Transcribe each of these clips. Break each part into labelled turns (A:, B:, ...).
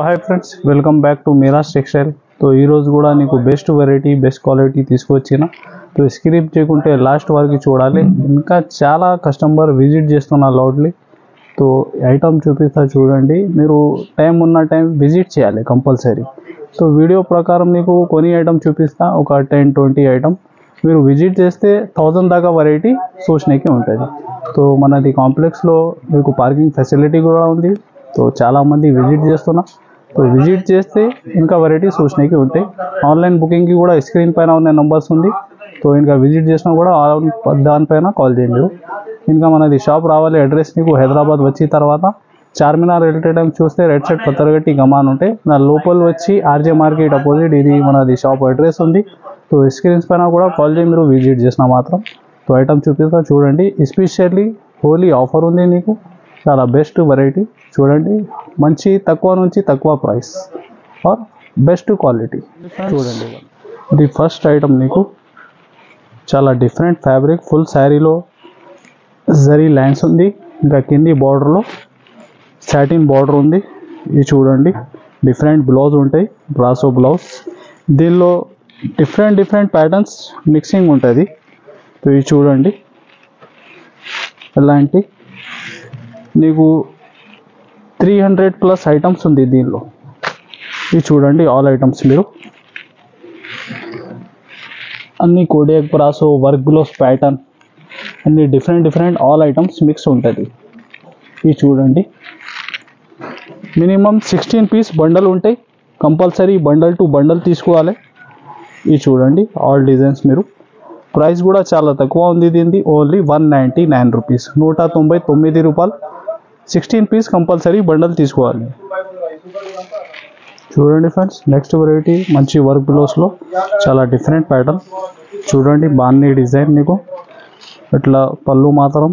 A: Hi friends, welcome back to Miraj textile. So ఈరోజు కూడా నీకు బెస్ట్ వెరైటీ బెస్ట్ క్వాలిటీ తీసుకొచ్చిన. సో స్క్రిప్ చేయకుంటే లాస్ట్ వరకు చూడాలి. ఇంకా చాలా కస్టమర్ విజిట్ చేస్తున్న లౌడ్లీ. సో ఐటమ్ చూపిస్తా చూడండి. మీరు టైం ఉన్న టైం విజిట్ చేయాలి కంపల్సరీ. సో వీడియో ప్రకారం నీకు కొన్ని ఐటమ్ చూపిస్తా, ఒక 10-20 ఐటమ్ మీరు విజిట్ చేస్తే 1000 దాకా వెరైటీ చూసినకే ఉంటుంది. సో మనది కాంప్లెక్స్లో మీకు పార్కింగ్ ఫెసిలిటీ కూడా ఉంది. సో చాలామంది విజిట్ చేస్తున్నా. సో విజిట్ చేస్తే ఇంకా వెరైటీ చూసినకి ఉంటాయి. ఆన్లైన్ బుకింగ్కి కూడా స్క్రీన్ పైన ఉన్న నెంబర్స్ ఉంది. సో ఇంకా విజిట్ చేసినా కూడా దానిపైన కాల్ చేయండి మీరు. ఇంకా మనది షాప్ రావాలి అడ్రస్ నీకు హైదరాబాద్ వచ్చిన తర్వాత చార్మినార్ వెళ్ళే టైం చూస్తే రైట్ సైడ్ పత్తరగట్టి గమాన్ ఉంటాయి. నా లోపల వచ్చి ఆర్జే మార్కెట్ అపోజిట్ ఇది మనది షాప్ అడ్రస్ ఉంది. సో స్క్రీన్స్ పైన కూడా కాల్ చేసి మీరు విజిట్ చేసినా మాత్రం. సో ఐటమ్ చూపిస్తా చూడండి. ఎస్పెషల్లీ హోలీ ఆఫర్ ఉంది నీకు, చాలా బెస్ట్ వెరైటీ చూడండి. మంచి తక్కువ నుంచి తక్కువ ప్రైస్ ఆర్ బెస్ట్ క్వాలిటీ చూడండి. ఇది ఫస్ట్ ఐటమ్ నీకు చాలా డిఫరెంట్ ఫ్యాబ్రిక్, ఫుల్ శారీలో జరీ లైన్స్ ఉంది. ఇంకా కింది బార్డర్లో సాటిన్ బార్డర్ ఉంది. ఇది చూడండి. డిఫరెంట్ బ్లౌజ్ ఉంటాయి, బ్రాసో బ్లౌజ్. దీనిలో డిఫరెంట్ ప్యాటర్న్స్ మిక్సింగ్ ఉంటుంది. ఇది చూడండి. ఎలాంటి నీకు 300+ ఐటమ్స్ ఉంది దీనిలో. ఇది చూడండి. ఆల్ ఐటమ్స్ మీరు అన్ని Kodiak brasso work blouse pattern అన్ని డిఫరెంట్ ఆల్ ఐటమ్స్ మిక్స్ ఉంటుంది. ఇది చూడండి. మినిమం 16 పీస్ బండల్ ఉంటాయి. కంపల్సరీ బండల్ టు బండల్ తీసుకోవాలి. ఇది చూడండి. ఆల్ డిజైన్స్ మీరు. ప్రైస్ కూడా చాలా తక్కువ ఉంది దీనిది. ఓన్లీ 199 రూపీస్, 199 రూపాయలు. 16 పీస్ కంపల్సరీ బండల్ తీసుకోవాలి. చూడండి ఫ్రెండ్స్, నెక్స్ట్ వెరైటీ మంచి వర్క్ బ్లౌజ్లో చాలా డిఫరెంట్ ప్యాటర్న్ చూడండి. బాగుంది డిజైన్ నీకు. ఇట్లా పళ్ళు మాత్రం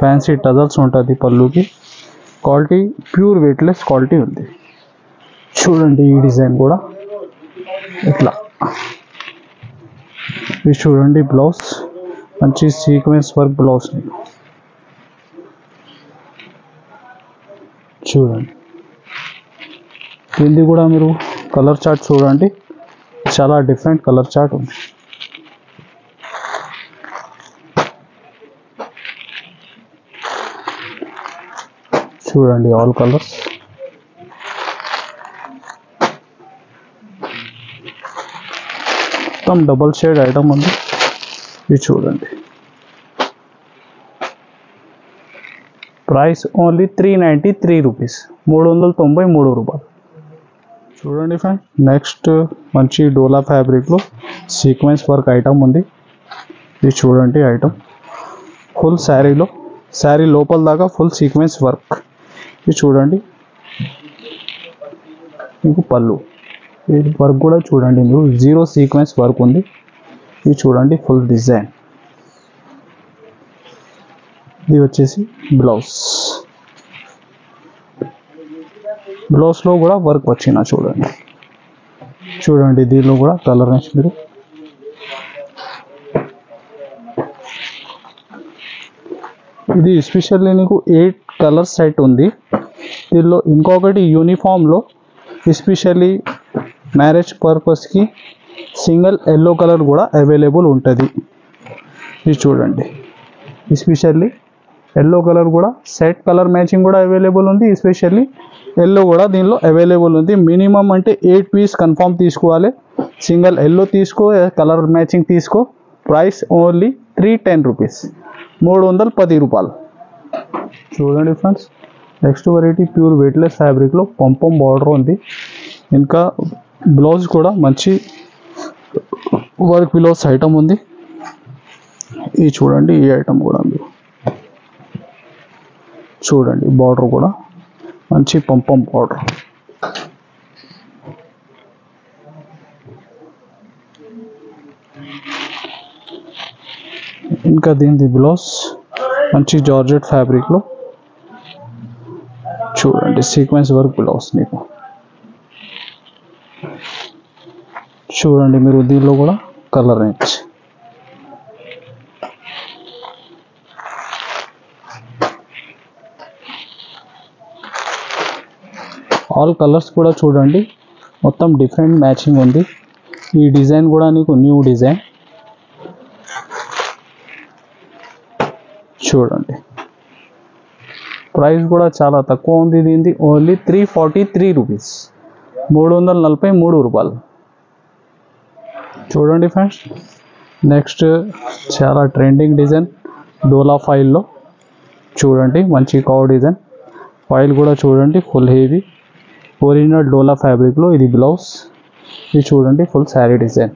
A: ఫ్యాన్సీ టజల్స్ ఉంటుంది పళ్ళుకి. క్వాలిటీ ప్యూర్ వెయిట్లెస్ క్వాలిటీ ఉంది. చూడండి. ఈ డిజైన్ కూడా ఇట్లా. ఇది చూడండి. బ్లౌజ్ మంచి సీక్వెన్స్ వర్క్ బ్లౌజ్ చూడండి. దీన్ని కూడా మీరు కలర్ చార్ట్ చూడండి. చాలా డిఫరెంట్ కలర్ చార్ట్ ఉంది. చూడండి. All colours. మొత్తం డబల్ షేడ్ ఐటమ్ ఉంది. ఇది చూడండి. ప్రైస్ ఓన్లీ 393 రూపీస్, 393 రూపాయలు. చూడండి ఫ్రెండ్, నెక్స్ట్ మంచి డోలా ఫ్యాబ్రిక్లో సీక్వెన్స్ వర్క్ ఐటమ్ ఉంది. ఇది చూడండి. ఐటమ్ ఫుల్ శారీలో, శారీ లోపల దాకా ఫుల్ సీక్వెన్స్ వర్క్. ఇది చూడండి. మీకు పళ్ళు ఈ వర్క్ కూడా చూడండి మీరు. 0 సీక్వెన్స్ వర్క్ ఉంది. ఇది చూడండి. Full design. ఇది వచ్చేసి బ్లౌజ్. బ్లౌజ్లో కూడా వర్క్ వచ్చిన చూడండి. చూడండి. దీనిలో కూడా కలర్ రేంజ్ మీరు. ఇది ఎస్పెషల్లీ నీకు 8 కలర్ సెట్ ఉంది. దీనిలో ఇంకొకటి యూనిఫామ్లో ఎస్పెషల్లీ మ్యారేజ్ పర్పస్కి సింగిల్ ఎల్లో కలర్ కూడా అవైలబుల్ ఉంటుంది. ఇది చూడండి. ఎస్పెషల్లీ ఎల్లో కలర్ కూడా సెట్ కలర్ మ్యాచింగ్ కూడా అవైలబుల్ ఉంది. ఎస్పెషల్లీ ఎల్లో కూడా దీనిలో అవైలబుల్ ఉంది. మినిమం అంటే 8 పీస్ కన్ఫామ్ తీసుకోవాలి. సింగిల్ ఎల్లో తీసుకో, కలర్ మ్యాచింగ్ తీసుకో. ప్రైస్ ఓన్లీ 310 రూపీస్, 310 రూపాయలు. చూడండి friends, next variety pure weightless ఫ్యాబ్రిక్లో పంపం బార్డర్ ఉంది. ఇంకా బ్లౌజ్ కూడా మంచి వర్క్ బ్లౌజ్ ఐటమ్ ఉంది. ఇది చూడండి. ఈ ఐటమ్ కూడా ఉంది చూడండి. బార్డర్ కూడా మంచి పంపం బార్డర్. ఇంకా దీనిది బ్లౌజ్ మంచి జార్జెట్ ఫ్యాబ్రిక్లో చూడండి. సీక్వెన్స్ వర్క్ బ్లౌజ్ నీకు చూడండి మీరు. దీనిలో కూడా కలర్ రేంజ్. ఆల్ కలర్స్ కూడా చూడండి మొత్తం డిఫరెంట్ మ్యాచింగ్ ఉంది. ఈ డిజైన్ కూడా నీకు న్యూ డిజైన్ చూడండి. ప్రైస్ కూడా చాలా తక్కువ ఉంది దీనిది, ఓన్లీ 343 రూపీస్, 343 రూపాయలు. చూడండి ఫ్రెండ్స్. నెక్స్ట్ చాలా ట్రెండింగ్ డిజైన్ డోలా ఫైల్లో చూడండి, మంచి కవ్ డిజైన్. ఫైల్ కూడా చూడండి ఫుల్ హెవీ ఒరిజినల్ డోలా ఫ్యాబ్రిక్లో. ఇది బ్లౌజ్, ఇది చూడండి ఫుల్ శారీ డిజైన్.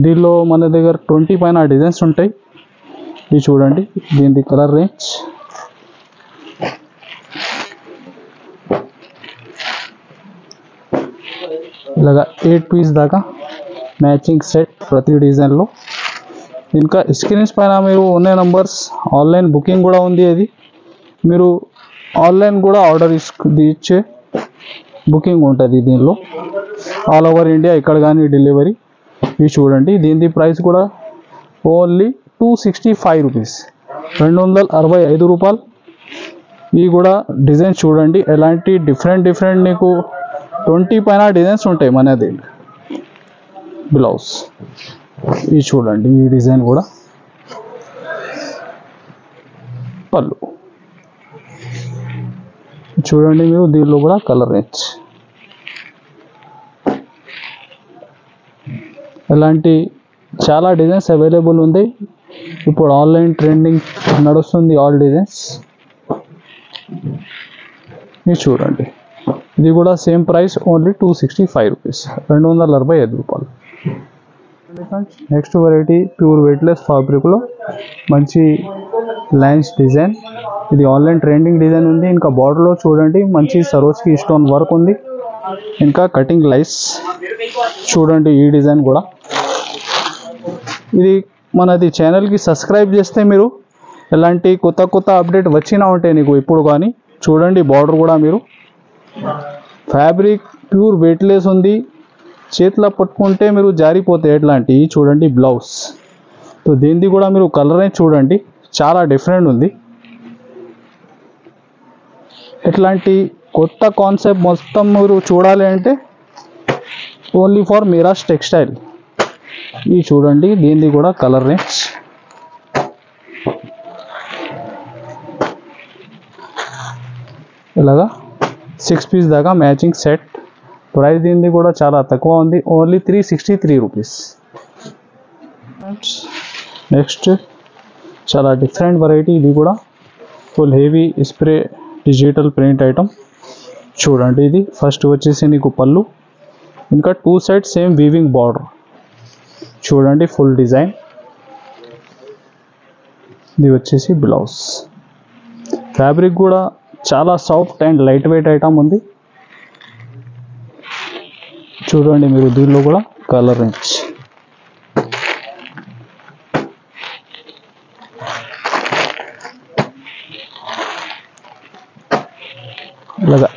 A: దీనిలో మన దగ్గర 20 పైన డిజైన్స్ ఉంటాయి. ఇది చూడండి దీని కలర్ రేంజ్ ఇలాగా 8 పీస్ దాకా మ్యాచింగ్ సెట్ ప్రతి డిజైన్లో. ఇంకా స్క్రీన్స్ పైన మీరు ఉన్న నంబర్స్ ఆన్లైన్ బుకింగ్ కూడా ఉంది. అది మీరు ఆన్లైన్ కూడా ఆర్డర్ ఇచ్చే బుకింగ్ ఉంటుంది దీనిలో. ఆల్ ఓవర్ ఇండియా ఇక్కడ కానీ డెలివరీ. ఇవి చూడండి దీని ప్రైస్ కూడా ఓన్లీ 265 రూపీస్, 265 రూపాయలు. ఇవి కూడా డిజైన్ చూడండి ఎలాంటి డిఫరెంట్ నీకు 20 పైన డిజైన్స్ ఉంటాయి మనది. బ్లౌజ్ ఇది చూడండి, ఈ డిజైన్ కూడా పళ్ళు చూడండి మీరు. దీనిలో కూడా కలర్ రేంజ్ ఇలాంటి చాలా డిజైన్స్ అవైలబుల్ ఉంది. ఇప్పుడు ఆన్లైన్ ట్రెండింగ్ నడుస్తుంది ఆల్ డిజైన్స్. ఇది చూడండి, ఇది కూడా సేమ్ ప్రైస్ ఓన్లీ 265 రూపీస్, 265 రూపాయలు. నెక్స్ట్ వెరైటీ ప్యూర్ వెయిట్లెస్ ఫ్యాబ్రిక్లో మంచి లైన్స్ డిజైన్. ఇది ఆన్లైన్ ట్రెండింగ్ డిజైన్ ఉంది. ఇంకా బార్డర్లో చూడండి మంచి సరోజ్కి స్టోన్ వర్క్ ఉంది. ఇంకా కటింగ్ లైన్స్ చూడండి. ఈ డిజైన్ కూడా ఇది మనది ఛానల్కి సబ్స్క్రైబ్ చేస్తే మీరు ఎలాంటి కొత్త అప్డేట్ వచ్చినా ఉంటాయి నీకు ఇప్పుడు కానీ. చూడండి బార్డర్ కూడా మీరు ఫ్యాబ్రిక్ ప్యూర్ వెయిట్లెస్ ఉంది. చేతిలో పట్టుకుంటే మీరు జారిపోతాయి ఎట్లాంటి. చూడండి బ్లౌజ్. సో దీనిది కూడా మీరు కలర్ చూడండి చాలా డిఫరెంట్ ఉంది. ఎట్లాంటి కొత్త కాన్సెప్ట్ మొత్తం మీరు చూడాలి అంటే ఓన్లీ ఫర్ మిరాజ్ టెక్స్టైల్. ఇది చూడండి దీనిది కూడా కలర్ రేంజ్ ఇలాగా 6 పీస్ దాకా మ్యాచింగ్ సెట్. ప్రైస్ దీనిది కూడా చాలా తక్కువ ఉంది, ఓన్లీ 363 రూపీస్. నెక్స్ట్ చాలా డిఫరెంట్ వెరైటీ. ఇది కూడా full heavy spray digital print item చూడండి. ఇది ఫస్ట్ వచ్చేసి నీకు పళ్ళు, ఇంకా 2 సైడ్ సేమ్ వీవింగ్ బార్డర్ చూడండి ఫుల్ డిజైన్. ఇది వచ్చేసి బ్లౌజ్. ఫ్యాబ్రిక్ కూడా చాలా soft and light weight item ఉంది. చూడండి మీరు దీనిలో కూడా కలర్ రేంజ్ ఇలాగా.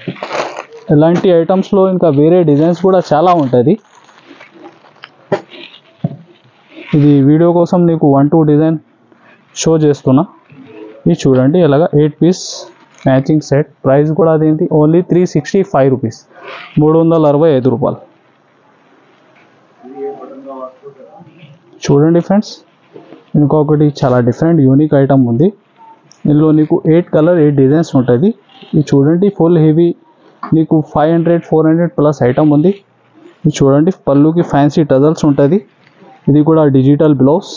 A: ఇలాంటి ఐటమ్స్లో ఇంకా వేరే డిజైన్స్ కూడా చాలా ఉంటుంది. ఇది వీడియో కోసం నీకు 1-2 డిజైన్ షో చేస్తున్నా. ఇది చూడండి ఇలాగా 8 పీస్ మ్యాచింగ్ సెట్. ప్రైస్ కూడా అదేంటి ఓన్లీ 365 రూపీస్, 365 రూపాయలు. చూడండి ఫ్రెండ్స్, ఇంకొకటి చాలా డిఫరెంట్ యూనిక్ ఐటమ్ ఉంది. ఇందులో నీకు 8 కలర్ 8 డిజైన్స్ ఉంటుంది. ఇది చూడండి ఫుల్ హెవీ నీకు 500-400 ప్లస్ ఐటమ్ ఉంది. ఇది చూడండి పళ్ళుకి ఫ్యాన్సీ టజల్స్ ఉంటుంది. ఇది కూడా డిజిటల్ బ్లౌజ్.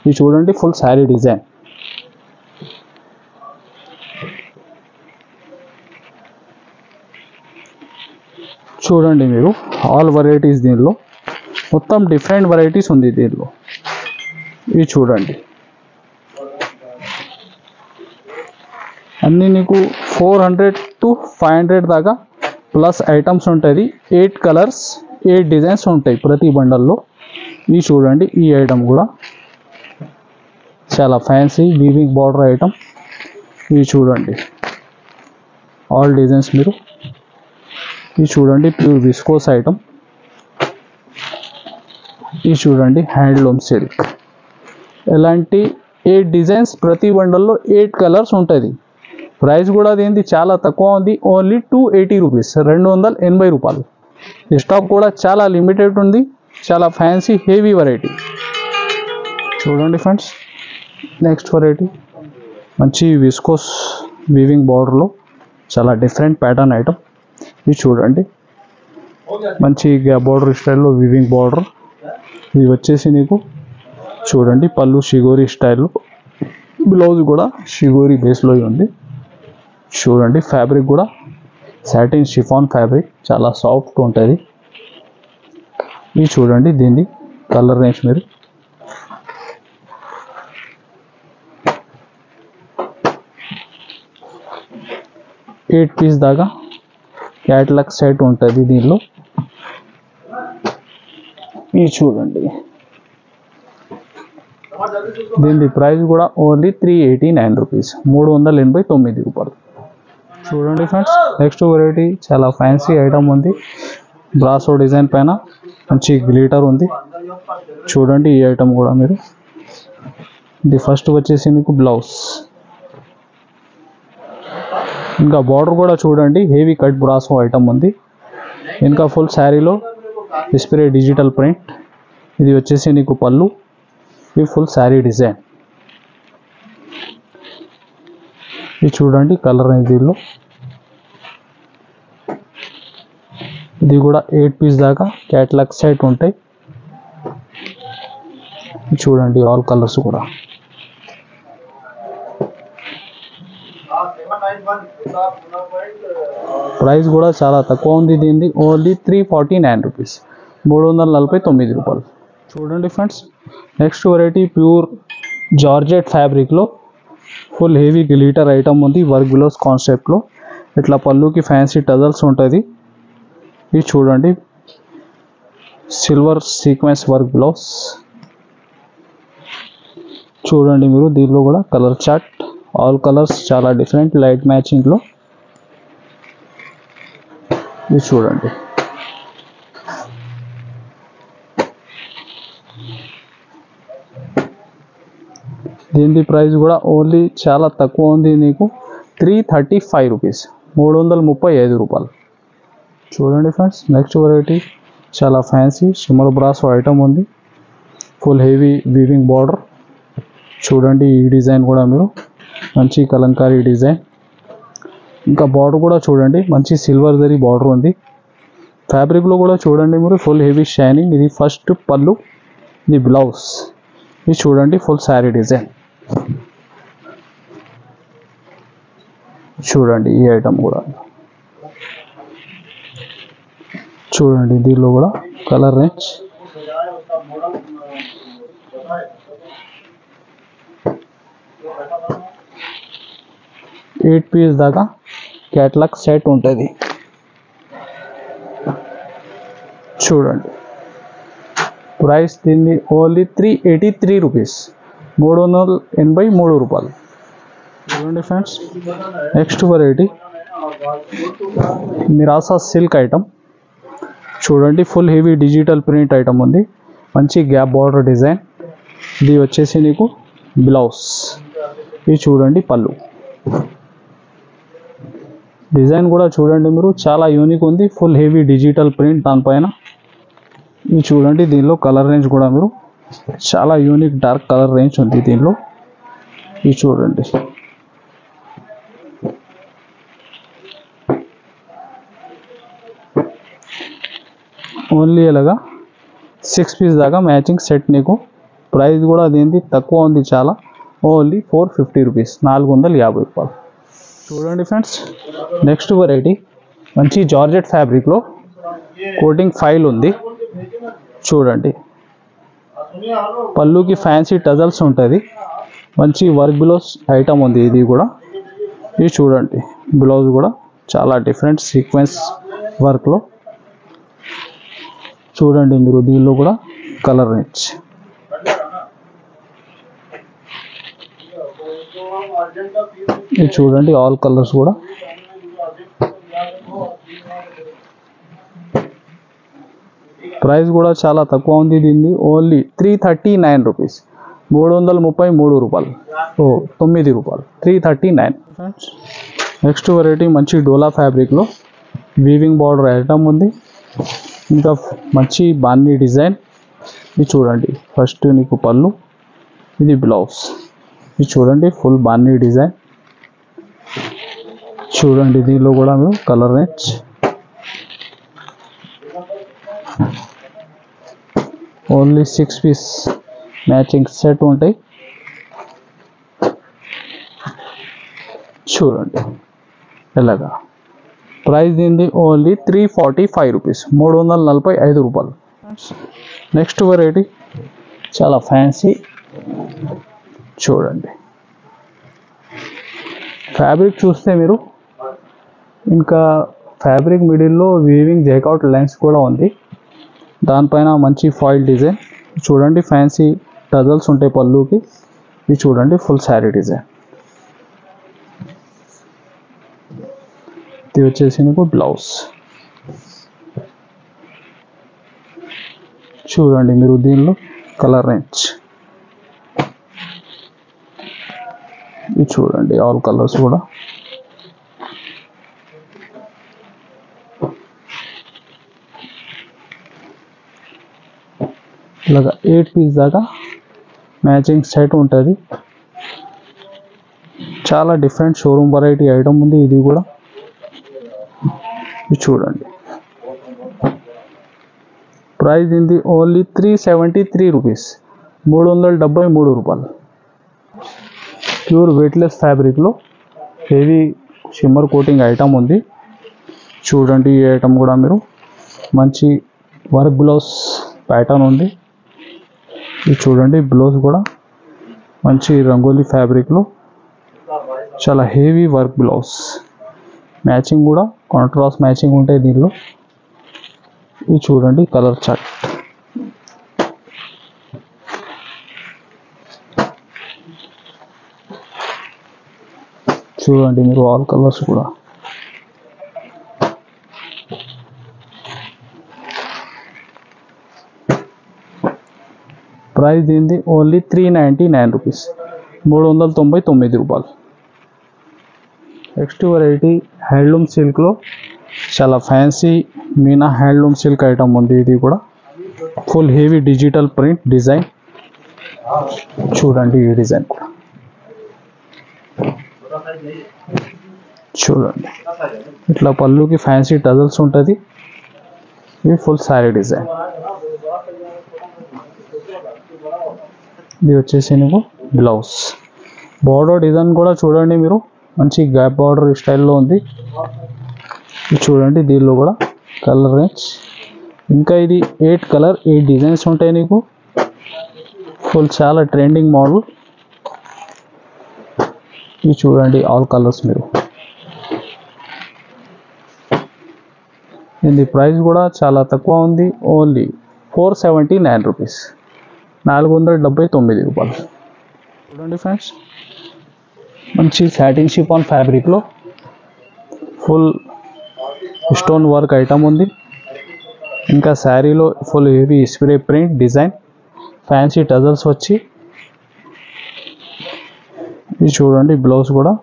A: ఇది చూడండి ఫుల్ శారీ డిజైన్. చూడండి మీరు ఆల్ వెరైటీస్ దీనిలో మొత్తం డిఫరెంట్ వెరైటీస్ ఉంది దీనిలో. ఇవి చూడండి అన్నీ నీకు 400-500 దాకా ప్లస్ ఐటమ్స్ ఉంటుంది. 8 కలర్స్ 8 డిజైన్స్ ఉంటాయి ప్రతి బండల్లో. ఇవి చూడండి ఈ ఐటమ్ కూడా చాలా ఫ్యాన్సీ వీవింగ్ బార్డర్ ఐటమ్. ఇవి చూడండి ఆల్ డిజైన్స్ మీరు. ఇది చూడండి ప్యూర్ విస్కోస్ ఐటమ్. ఇది చూడండి హ్యాండ్లూమ్ సిల్క్. ఇలాంటి 8 డిజైన్స్ ప్రతి బండల్లో 8 కలర్స్ ఉంటుంది. ప్రైస్ కూడా దీనిది చాలా తక్కువ ఉంది, ఓన్లీ 280 రూపీస్, 280 రూపాయలు. ఈ స్టాక్ కూడా చాలా లిమిటెడ్ ఉంది, చాలా ఫ్యాన్సీ హెవీ వెరైటీ. చూడండి ఫ్రెండ్స్, నెక్స్ట్ వెరైటీ మంచి విస్కోస్ వీవింగ్ బార్డర్లో చాలా డిఫరెంట్ ప్యాటర్న్ ఐటమ్. ఇది చూడండి, మంచి బార్డర్ స్టైల్లో వీవింగ్ బార్డర్. ఇది వచ్చేసి నీకు చూడండి పళ్ళు షిగోరి స్టైల్లో, బ్లౌజ్ కూడా షిగోరి బేస్లో ఉంది. చూడండి ఫ్యాబ్రిక్ కూడా సాటిన్ షిఫాన్ ఫ్యాబ్రిక్, చాలా సాఫ్ట్ ఉంటుంది. ఇది చూడండి దీన్ని కలర్ రేంజ్ మీరు 8 పీస్ దాకా క్యాట్లాగ్ సెట్ ఉంటుంది దీనిలో. ఇది చూడండి, దీని ప్రైస్ కూడా ఓన్లీ 389 రూపీస్, 389 రూపాయలు. చూడండి ఫ్రెండ్స్, నెక్స్ట్ వెరైటీ చాలా ఫ్యాన్సీ ఐటమ్ ఉంది, బ్రాసో డిజైన్ పైన మంచి గ్లిటర్ ఉంది. చూడండి ఈ ఐటమ్ కూడా మీరు. ఇది ఫస్ట్ వచ్చేసి మీకు బ్లౌజ్, ఇంకా బార్డర్ కూడా చూడండి హెవీ కట్ బ్రాసో ఐటమ్ ఉంది. ఇంకా ఫుల్ శారీలో డిస్ప్లే డిజిటల్ ప్రింట్. ఇది వచ్చేసి నీకు పళ్ళు, ఇది ఫుల్ శారీ డిజైన్. ఇది చూడండి కలర్ రేంజ్ దీనిలో. ఇది కూడా 8 పీస్ దాకా క్యాట్లాగ్ సెట్ ఉంటాయి. చూడండి ఆల్ కలర్స్ కూడా. ప్రైస్ కూడా చాలా తక్కువ ఉంది దీనిది, ఓన్లీ 349 రూపీస్, 349 రూపాయలు. చూడండి friends, next variety pure georgette ఫ్యాబ్రిక్లో ఫుల్ హెవీ గ్లిటర్ ఐటమ్ ఉంది, వర్క్ బ్లౌజ్ కాన్సెప్ట్లో. ఇట్లా పళ్ళుకి ఫ్యాన్సీ టజల్స్ ఉంటుంది. ఇది చూడండి సిల్వర్ సీక్వెన్స్ వర్క్ బ్లౌజ్. చూడండి మీరు దీనిలో కూడా కలర్ చార్ట్, ఆల్ కలర్స్ చాలా డిఫరెంట్ లైట్ మ్యాచింగ్లో. ఇది చూడండి, దీని ప్రైస్ కూడా ఓన్లీ చాలా తక్కువ ఉంది నీకు, 335 రూపీస్, 335 రూపాయలు. చూడండి ఫ్రెండ్స్, నెక్స్ట్ వెరైటీ చాలా ఫ్యాన్సీ షిమ్మర్ బ్రాసో ఐటమ్ ఉంది, ఫుల్ హెవీ వీవింగ్ బార్డర్. చూడండి ఈ డిజైన్ కూడా మీరు మంచి కలంకారీ డిజైన్. ఇంకా బార్డర్ కూడా చూడండి మంచి సిల్వర్ జరీ బార్డర్ ఉంది. ఫ్యాబ్రిక్లో కూడా చూడండి మీరు ఫుల్ హెవీ షైనింగ్. ఇది ఫస్ట్ పళ్ళు, ఇది బ్లౌజ్. ఇది చూడండి ఫుల్ శారీ డిజైన్. చూడండి ఈ ఐటమ్ కూడా చూడండి, దీనిలో కూడా కలర్ రేంజ్. ఎయిట్ పీస్ దాకా క్యాట్లాగ్ సెట్ ఉంటుంది. చూడండి ప్రైస్ దీన్ని ఓన్లీ 383 రూపీస్, 383 రూపాయలు. చూడండి ఫ్రెండ్స్, నెక్స్ట్ వెరైటీ మిరాసా సిల్క్ ఐటమ్. చూడండి full heavy digital print item ఉంది, మంచి గ్యాప్ బార్డర్ డిజైన్. ఇది వచ్చేసి నీకు బ్లౌజ్. ఇది చూడండి పళ్ళు. డిజైన్ కూడా చూడండి మీరు చాలా యూనిక్ ఉంది, ఫుల్ హెవీ డిజిటల్ ప్రింట్ దానిపైన. ఇది చూడండి దీనిలో కలర్ రేంజ్ కూడా మీరు చాలా యూనిక్ డార్క్ కలర్ రేంజ్ ఉంది దీనిలో. ఇది చూడండి ఓన్లీ అలాగా 6 పీస్ దాకా మ్యాచింగ్ సెట్ నీకు. ప్రైస్ కూడా దీనిది తక్కువ ఉంది చాలా, ఓన్లీ 450 రూపీస్, 450 రూపాయలు. చూడండి ఫ్రెండ్స్, నెక్స్ట్ వెరైటీ మంచి జార్జెట్ ఫ్యాబ్రిక్లో కోటింగ్ ఫైల్ ఉంది. చూడండి పళ్ళుకి ఫ్యాన్సీ టజల్స్ ఉంటుంది, మంచి వర్క్ బ్లౌజ్ ఐటమ్ ఉంది ఇది కూడా. ఇది చూడండి బ్లౌజ్ కూడా చాలా డిఫరెంట్ సీక్వెన్స్ వర్క్లో. చూడండి మీరు దీనిలో కూడా కలర్ రేంజ్. ఇది చూడండి ఆల్ కలర్స్ కూడా. ప్రైస్ కూడా చాలా తక్కువ ఉంది దీన్ని, ఓన్లీ 339 రూపీస్, 333 రూపాయలు. ఓ 9 రూపాయలు, 339 ఫ్రెండ్స్. నెక్స్ట్ వెరైటీ మంచి డోలా ఫ్యాబ్రిక్లో వీవింగ్ బార్డర్ ఐటమ్ ఉంది. ఇంకా మంచి బాన్నీ డిజైన్. ఇది చూడండి, ఫస్ట్ నీకు పళ్ళు, ఇది బ్లౌజ్. ఇది చూడండి ఫుల్ బాన్నీ డిజైన్. చూడండి దీనిలో కూడా మీరు colour range. Only 6 piece matching set ఉంటాయి. చూడండి ఎలాగా. ప్రైస్ దీనిది ఓన్లీ 345 రూపీస్, 345 రూపాయలు. నెక్స్ట్ వెరైటీ చాలా ఫ్యాన్సీ. చూడండి ఫ్యాబ్రిక్ చూస్తే మీరు, ఇంకా ఫ్యాబ్రిక్ మిడిల్లో వీవింగ్ జైకౌట్ లైన్స్ కూడా ఉంది. దానిపైన మంచి ఫాయిల్ డిజైన్. చూడండి ఫ్యాన్సీ టజల్స్ ఉంటాయి పళ్ళుకి. ఇది చూడండి ఫుల్ శారీ డిజైన్. ఇది వచ్చేసి నీకు బ్లౌజ్. చూడండి మీరు దీనిలో కలర్ రేంజ్. ఇది చూడండి ఆల్ కలర్స్ కూడా. ఇలాగా 8 పీస్ దాకా మ్యాచింగ్ సెట్ ఉంటుంది. చాలా డిఫరెంట్ షోరూమ్ వెరైటీ ఐటమ్ ఉంది ఇది కూడా. ఇది చూడండి ప్రైస్ దీనిది ఓన్లీ 373 రూపీస్, 373 రూపాయలు. ప్యూర్ వెయిట్లెస్ ఫ్యాబ్రిక్లో హెవీ షిమ్మర్ కోటింగ్ ఐటమ్ ఉంది. చూడండి ఈ ఐటమ్ కూడా మీరు మంచి వర్క్ బ్లౌజ్ ప్యాటర్న్ ఉంది. ఇది చూడండి బ్లౌజ్ కూడా మంచి రంగోలీ ఫ్యాబ్రిక్లో చాలా హెవీ వర్క్ బ్లౌజ్. మ్యాచింగ్ కూడా కాంట్రాస్ట్ మ్యాచింగ్ ఉంటాయి దీనిలో. ఇది చూడండి కలర్ చార్ట్. చూడండి మీరు ఆల్ కలర్స్ కూడా. ప్రైస్ దీనిది ఓన్లీ 399 రూపీస్, 399 రూపాయలు. నెక్స్ట్ వెరైటీ హ్యాండ్లూమ్ సిల్క్లో చాలా fancy Meena handloom silk item ఉంది. ఇది కూడా full heavy digital print design. చూడండి ఈ డిజైన్ కూడా. చూడండి ఇట్లా పళ్ళుకి ఫ్యాన్సీ టజల్స్ ఉంటుంది. ఇది ఫుల్ శారీ డిజైన్. ఇది వచ్చేసి నీకు బ్లౌజ్. బార్డర్ డిజైన్ కూడా చూడండి మీరు, మంచి గ్యాప్ బార్డర్ స్టైల్లో ఉంది. ఇది చూడండి దీనిలో కూడా కలర్ రేంజ్. ఇంకా ఇది 8 కలర్ 8 డిజైన్స్ ఉంటాయి నీకు. ఫుల్ చాలా ట్రెండింగ్ మోడల్. ఇది చూడండి ఆల్ కలర్స్ మీరు. దీని ప్రైస్ కూడా చాలా తక్కువ ఉంది, ఓన్లీ 479 రూపీస్, 479 రూపాయలు. చూడండి ఫ్రెండ్స్ మంచి సాటిన్ షిఫాన్ ఫ్యాబ్రిక్లో ఫుల్ స్టోన్ వర్క్ ఐటమ్ ఉంది. ఇంకా శారీలో full heavy spray print design, fancy tassels వచ్చి. ఇది చూడండి బ్లౌజ్ కూడా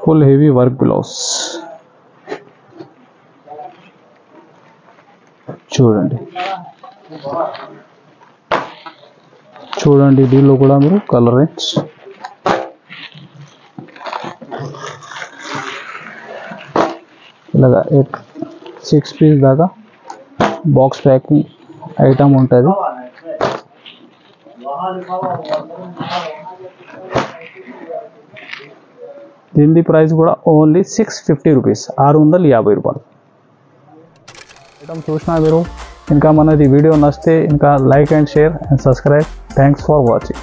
A: ఫుల్ హెవీ వర్క్ బ్లౌజ్. చూడండి చూడండి దీనిలో కూడా మీరు కలర్ రేంజ్. ఇలాగా 6 పీస్ దాకా బాక్స్ ప్యాకింగ్ ఐటమ్ ఉంటుంది. దీని ప్రైస్ కూడా ఓన్లీ 650 రూపీస్, 650 రూపాయలు. ఐటమ్ చూసినా మీరు. ఇంకా మనది వీడియో నచ్చితే ఇంకా like and share and subscribe. Thanks for watching.